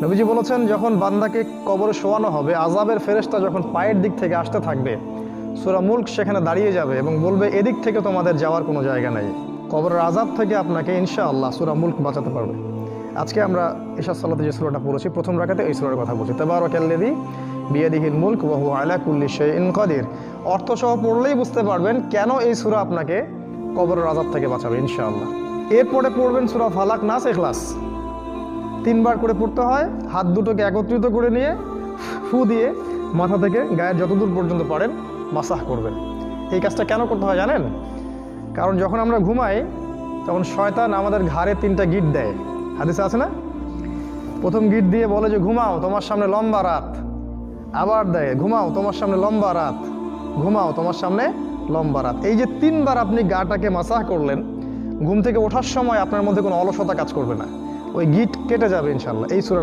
নবীজি বলেছেন, যখন বান্দাকে কবরে শোয়ানো হবে, আযাবের ফেরেশতা যখন পায়ের দিক থেকে আসতে থাকবে, সূরা মুলক সেখানে দাঁড়িয়ে যাবে এবং বলবে, এদিক থেকে তোমাদের যাওয়ার কোনো জায়গা নেই। কবরের আযাব থেকে আপনাকে ইনশাআল্লাহ সূরা মুলক বাঁচাতে পারবে। আজকে আমরা ইশা সালাতে যে সূরাটা পড়েছি, প্রথম রাকাতে এই সূরার কথা বলছি, তাবারাকাল্লাযী বিয়াদিহিল মুলক ওয়া হুয়া আলা কুল্লি শাইইন কাদির। অর্থসহ পড়লেই বুঝতে পারবেন কেন এই সূরা আপনাকে কবরের আযাব থেকে বাঁচাবে ইনশাআল্লাহ। এরপরে পড়বেন সূরা ফালাক, নাস, ইখলাস। 3 বার করে পড়তে হয়। হাত দুটোকে একত্রিত করে নিয়ে ফু দিয়ে মাথা থেকে গায়ের যতদূর পর্যন্ত পারেন মাসাহ করবেন। এই কাজটা কেন করতে হয় জানেন? কারণ যখন আমরা ঘুমাই তখন শয়তান আমাদের ঘাড়ে 3টা গিট দেয়, হাদিসে আছে না? প্রথম গিট দিয়ে বলে যে ঘুমাও, তোমার সামনে লম্বা রাত। আবার দেয়, ঘুমাও, তোমার সামনে লম্বা রাত, ঘুমাও, তোমার সামনে লম্বা রাত। এই যে 3 বার আপনি গাটাকে মাসাহ করলেন, ঘুম থেকে ওঠার সময় আপনার মধ্যে কোনো অলসতা কাজ করবে না, ওই গিট কেটে যাবে ইনশাআল্লাহ। এই সূরা